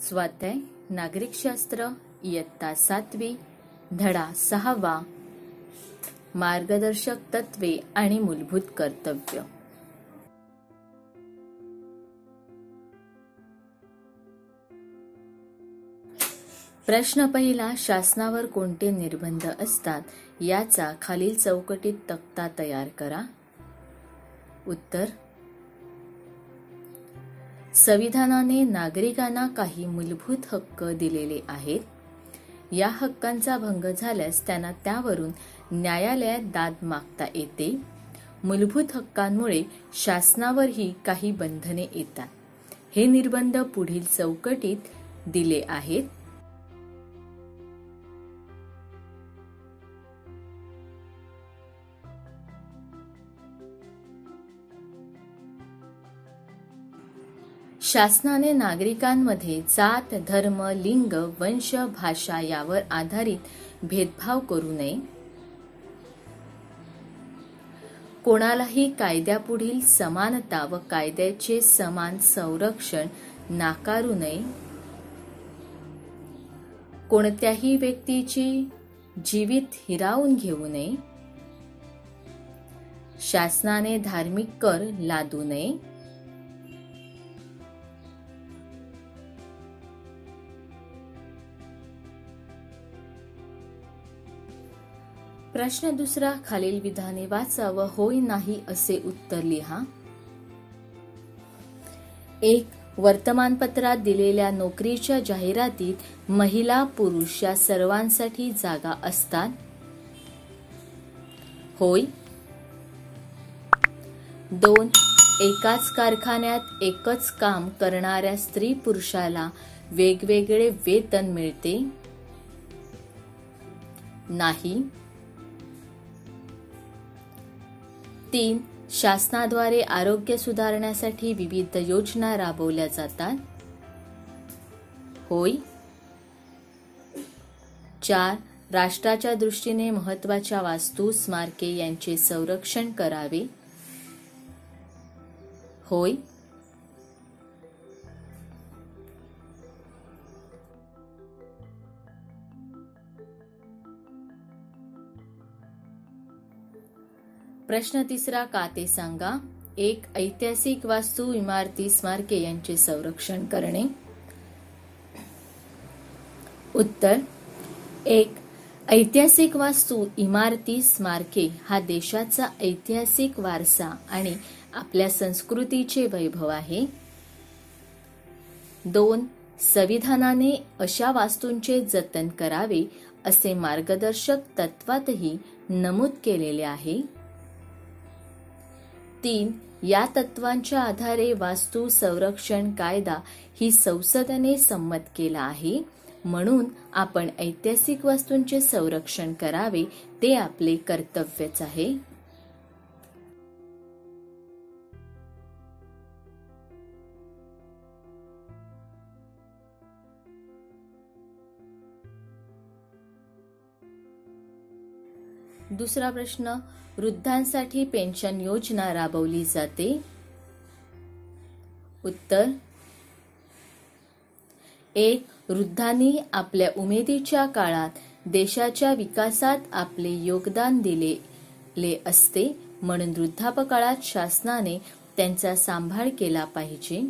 स्वाध्याय नागरिकशास्त्र इयत्ता 7वी धडा 6वा मार्गदर्शक तत्वे आणि मूलभूत कर्तव्य। प्रश्न पहिला, शासनावर कोणते निर्बंध असतात याचा खालील चौकटीत तक्ता तयार करा। उत्तर, संविधानाने नागरिकांना काही मूलभूत हक्क दिलेले आहेत। या हक्कांचा भंग झाल्यास त्यांना त्यावरून न्यायालयात दाद मागता येते। मूलभूत हक्कांमुळे शासनावरही काही बंधने येतात। हे निर्बंध पुढील चौकटीत दिले आहेत। शासनाने नागरिकांमध्ये जात, धर्म, लिंग, वंश, भाषा यावर आधारित भेदभाव करू नये। कोणालाही कायद्यापुढील समानता व कायद्याचे समान संरक्षण नाकारू नये। कोणत्याही व्यक्तीची जीवित हिरावून घेऊ नये। शासनाने धार्मिक कर लादू नये। प्रश्न दुसरा, खालील विधाने वाचा व होय नाही असे उत्तर लिहा। 1. वर्तमानपत्रात दिलेल्या नोकरीच्या जाहिरातीत महिला पुरुष या सर्वांसाठी जागा असतात। होय। 2. एकाच कारखान्यात एकच काम करणाऱ्या स्त्री पुरुषाला वेगवेगळे वेतन मिळते। नाही। 3. शासनाद्वारे आरोग्य सुधारण्यासाठी विविध योजना राबवल्या जातात। होय। 4. राष्ट्राच्या दृष्टीने महत्त्वाच्या वास्तू, स्मारके यांचे संरक्षण करावे। होय। प्रश्न तिसरा, का ते सांगा। 1. ऐतिहासिक वास्तू, इमारती, स्मारके यांचे संरक्षण करणे। उत्तर, 1. ऐतिहासिक वास्तू, इमारती, स्मारके हा देशाचा ऐतिहासिक वारसा आणि आपल्या संस्कृतीचे वैभव आहे। 2. संविधानाने अशा वास्तूंचे जतन करावे असे मार्गदर्शक तत्वातही नमूद केलेले आहे। 3. या तत्वांच्या आधारे वास्तू संरक्षण कायदा ही संसदेने संमत केला आहे, म्हणून आपण ऐतिहासिक वास्तूंचे संरक्षण करावे ते आपले कर्तव्यच आहे। दुसरा प्रश्न, वृद्धांसाठी पेन्शन योजना राबवली जाते। उत्तर, 1. वृद्धांनी आपल्या उमेदीच्या काळात देशाच्या विकासात आपले योगदान दिलेले असते, म्हणून वृद्धापकाळात शासनाने त्यांचा सांभाळ केला पाहिजे।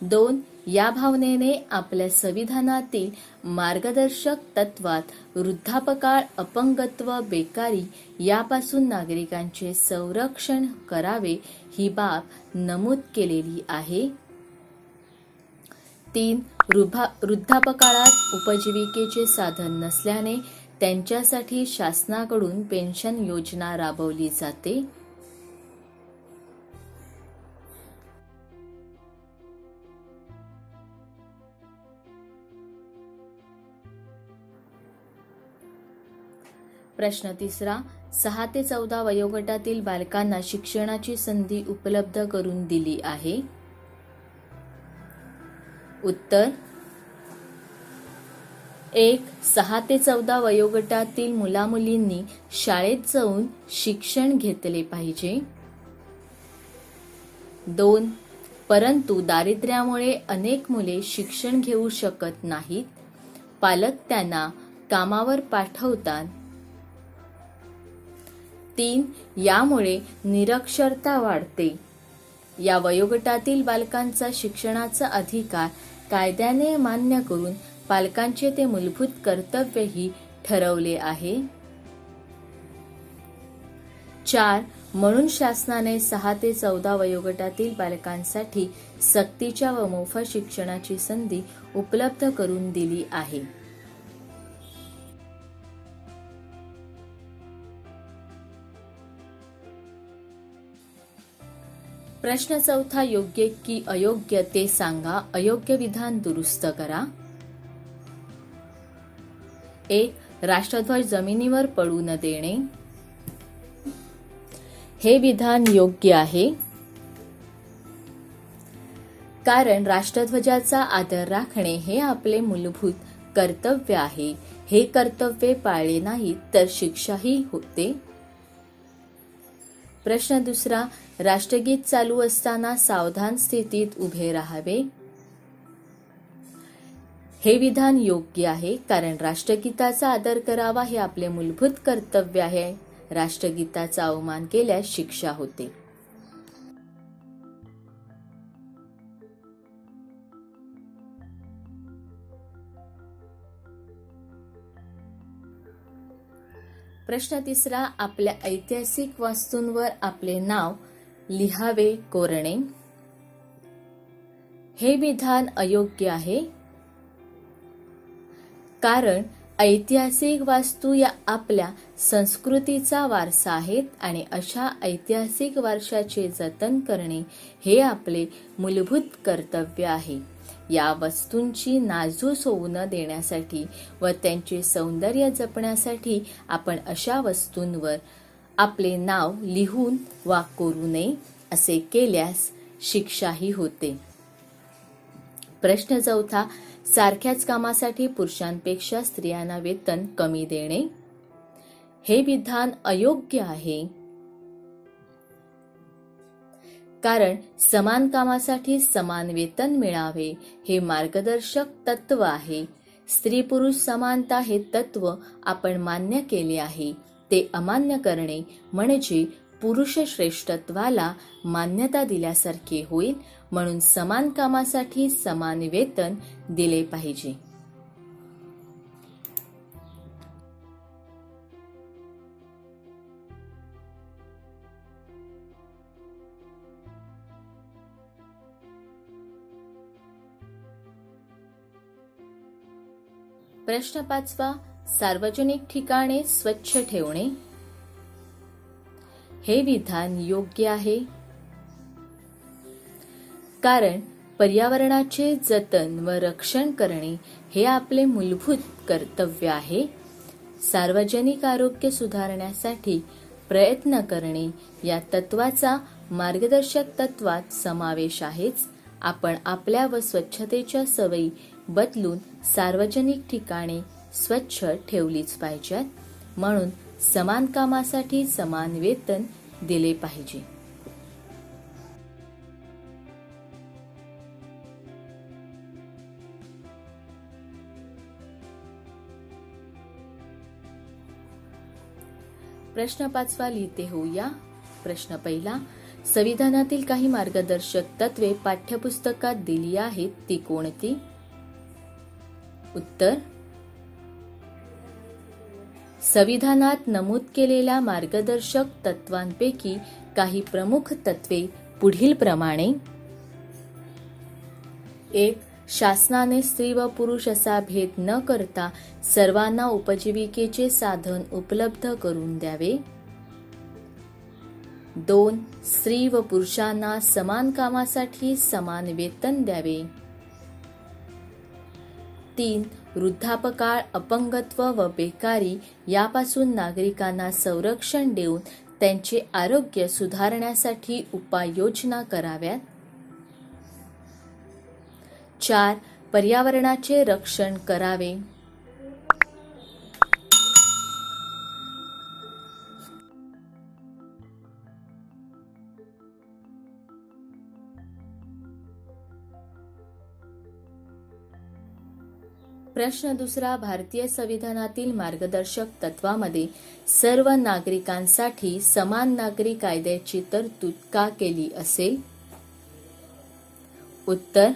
2. या भावनेने आपल्या संविधानातील मार्गदर्शक तत्वात वृद्धापकाळ, अपंगत्व, बेकारी यापासून नागरिकांचे संरक्षण करावे ही बाब नमूद केलेली आहे। 3. वृद्धापकाळात उपजीविकेचे साधन नसल्याने त्यांच्यासाठी शासनाकडून पेन्शन योजना राबवली जाते। प्रश्न तिसरा, 6 ते 14 वयोगटातील बालकांना शिक्षणाची संधी उपलब्ध करून दिली आहे। उत्तर, 1. 6 ते 14 वयोगटातील मुलामुलींनी शाळेत जाऊन शिक्षण घेतले पाहिजे। 2. परंतु दारिद्र्यामुळे अनेक मुले शिक्षण घेऊ शकत नाहीत. पालक त्यांना कामावर पाठवतात. 3. यामुळे निरक्षरता वाढते. या वयोगटातील बालकांचा शिक्षणाचा अधिकार कायद्याने मान्य करून पालकांचे ते मूलभूत कर्तव्यही ठरवले आहे. 4. म्हणून शासनाने 6 ते 14 वयोगटातील बालकांसाठी सक्तीच्या व मोफत शिक्षणाची संधी उपलब्ध करून दिली आहे. प्रश्न 4 योग्य की अयोग्य ते सांगा. अयोग्य विधान दुरुस्त करा. 1. राष्ट्रध्वज जमिनीवर पडू न देणे. हे विधान योग्य आहे, कारण राष्ट्रध्वजाचा आदर राखणे हे आपले मूलभूत कर्तव्य आहे. हे कर्तव्य पाळले नाही तर शिक्षाही होते. प्रश्न 2 राष्ट्रगीत चालू असताना सावधान स्थितीत उभे राहावे. हे विधान योग्य आहे, कारण राष्ट्रगीताचा आदर करावा हे आपले मूलभूत कर्तव्य आहे. राष्ट्रगीताचा अवमान केल्यास शिक्षा होते. प्रश्न 3 आपल्या ऐतिहासिक वास्तूंवर आपले नाव लिहावे कोरणे. हे विधान अयोग्य आहे, कारण ऐतिहासिक वास्तू या आपल्या संस्कृतीचा वारसा आहेत आणि अशा ऐतिहासिक वारशाचे जतन करणे हे आपले मूलभूत कर्तव्य आहे. या वस्तूंची नासधूस होऊ न देण्यासाठी व त्यांचे सौंदर्य जपण्यासाठी आपण अशा वस्तूंवर आपले नाव लिहून वा कोरू नये. असे केल्यास शिक्षाही होते. प्रश्न 4 सारख्याच कामासाठी पुरुषांपेक्षा स्त्रियांना वेतन कमी देणे. हे विधान अयोग्य आहे, कारण समान कामासाठी समान वेतन मिळावे हे मार्गदर्शक तत्व आहे. स्त्री पुरुष समानता हे तत्व आपण मान्य केले आहे. ते अमान्य करणे म्हणजे पुरुष श्रेष्ठत्वाला मान्यता दिल्यासारखे होईल. म्हणून समान कामासाठी समान वेतन दिले पाहिजे. प्रश्न 5 सार्वजनिक ठिकाणे स्वच्छ ठेवणे. हे विधान योग्य आहे, कारण पर्यावरणाचे जतन व रक्षण करणे हे आपले मूलभूत कर्तव्य आहे. सार्वजनिक आरोग्य सुधारण्यासाठी प्रयत्न करणे या तत्वाचा मार्गदर्शक तत्वात समावेश आहेच. आपण आपल्या व स्वच्छतेच्या सवयी बदलून सार्वजनिक ठिकाणे स्वच्छ ठेवलीच पाहिजेत. म्हणून समान कामासाठी समान वेतन दिले पाहिजे. प्रश्न 5 लिहिते होऊया. प्रश्न 1 संविधानातील काही मार्गदर्शक तत्वे पाठ्यपुस्तकात दिली आहेत ती कोणती? उत्तर संविधानात नमूद केलेल्या मार्गदर्शक तत्वांपैकी काही प्रमुख तत्वे पुढील प्रमाणे. 1. शासनाने स्त्री व पुरुष असा भेद न करता सर्वांना उपजीविकेचे साधन उपलब्ध करून द्यावे. 2. स्त्री व पुरुषांना समान कामासाठी समान वेतन द्यावे. 3. वृद्धापकाळ, अपंगत्व व बेकारी यापासून नागरिकांना संरक्षण देऊन त्यांचे आरोग्य सुधारण्यासाठी उपाययोजना कराव्यात. 4. पर्यावरणाचे रक्षण करावे. 5. प्रश्न दुसरा, भारतीय संविधानातील मार्गदर्शक तत्वामध्ये सर्व नागरिकांसाठी समान नागरी कायद्याची तरतूद का केली असेल? उत्तर,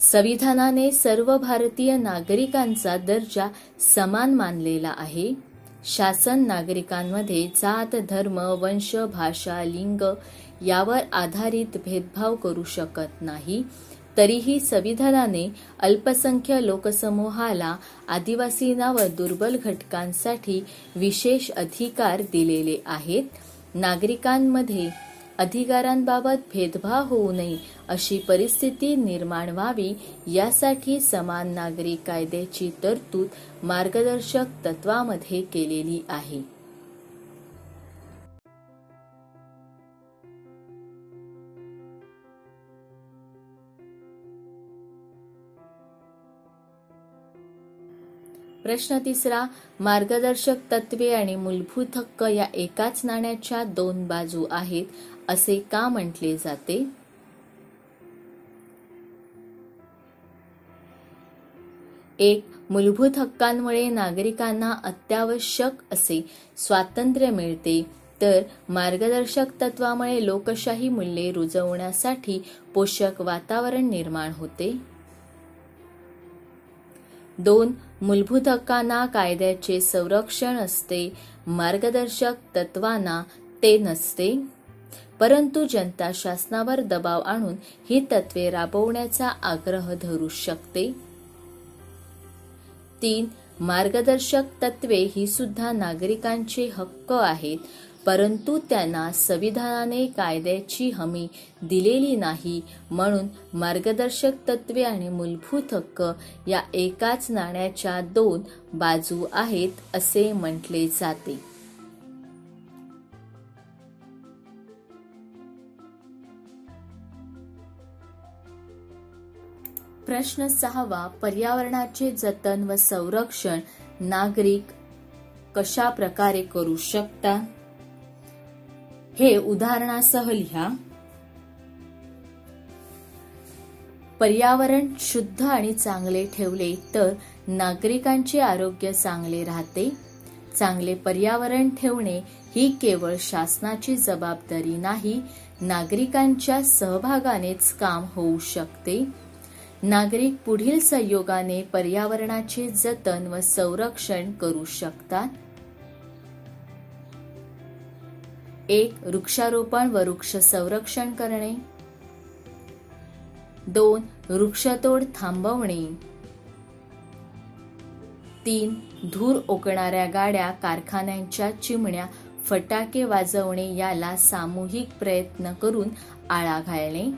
संविधानाने सर्व भारतीय नागरिकांचा दर्जा समान मानलेला आहे. शासन नागरिकांमध्ये जात, धर्म, वंश, भाषा, लिंग यावर आधारित भेदभाव करू शकत नाही. तरीही संविधानाने अल्पसंख्य लोकसमूहाला, आदिवासींना व दुर्बल घटकांसाठी विशेष अधिकार दिलेले आहेत. नागरिकांमध्ये अधिकारांबाबत भेदभाव होऊ नये अशी परिस्थिती निर्माण व्हावी यासाठी समान नागरी कायद्याची तरतूद मार्गदर्शक तत्वामध्ये केलेली आहे. प्रश्न तिसरा, मार्गदर्शक तत्वे आणि मूलभूत हक्क या एकाच नाण्याच्या दोन बाजू आहेत असे का म्हटले जाते? एक, मूलभूत हक्कांमुळे नागरिकांना अत्यावश्यक असे स्वातंत्र्य मिळते, तर मार्गदर्शक तत्वामुळे लोकशाही मूल्ये रुजवण्यासाठी पोषक वातावरण निर्माण होते. 2, मूलभूत हक्कांना कायद्याचे संरक्षण असते, मार्गदर्शक तत्वांना ते नसते, परंतु जनता शासनावर दबाव आणून ही तत्वे राबवण्याचा आग्रह धरू शकते. 3, मार्गदर्शक तत्वे ही सुद्धा नागरिकांचे हक्क आहेत, परंतु त्यांना संविधानाने कायद्याची हमी दिलेली नाही, म्हणून मार्गदर्शक तत्वे आणि मूलभूत हक्क या एकाच नाण्याच्या दोन बाजू आहेत असे म्हटले जाते. प्रश्न 6, पर्यावरणाचे जतन व संरक्षण नागरिक कशा प्रकारे करू शकतात? हे उदाहरणासह लिहा. पर्यावरण शुद्ध आणि चांगले ठेवले तर नागरिकांचे आरोग्य चांगले राहते. चांगले पर्यावरण ठेवणे ही केवळ शासनाची जबाबदारी नाही, नागरिकांच्या सहभागानेच काम होऊ शकते. नागरिक पुढील सहयोगाने पर्यावरणाचे जतन व संरक्षण करू शकतात. 1, वृक्षारोपण व वृक्ष संरक्षण करणे. 2, वृक्षतोड थांबवणे. 3, धूर ओकणाऱ्या गाड्या, कारखान्यांच्या चिमण्या, फटाके वाजवणे याला सामूहिक प्रयत्न करून आळा घालणे.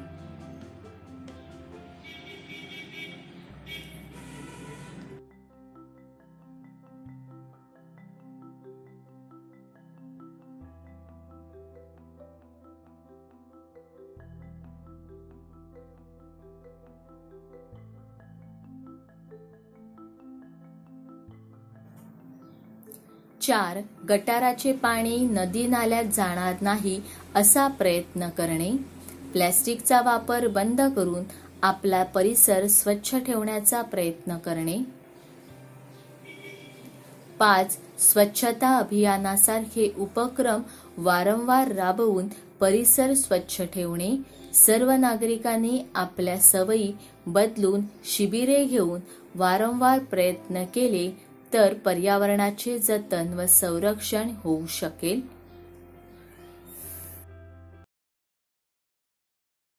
4, गटाराचे पाणी नदी नाल्यात जाणार नाही असा प्रयत्न करणे. प्लॅस्टिकचा वापर बंद करून आपला परिसर स्वच्छ ठेवण्याचा प्रयत्न करणे. 5, स्वच्छता अभियानासारखे उपक्रम वारंवार राबवून परिसर स्वच्छ ठेवणे. सर्व नागरिकांनी आपल्या सवयी बदलून शिबिरे घेऊन वारंवार प्रयत्न केले तर पर्यावरणाचे जतन व संरक्षण होऊ शकेल.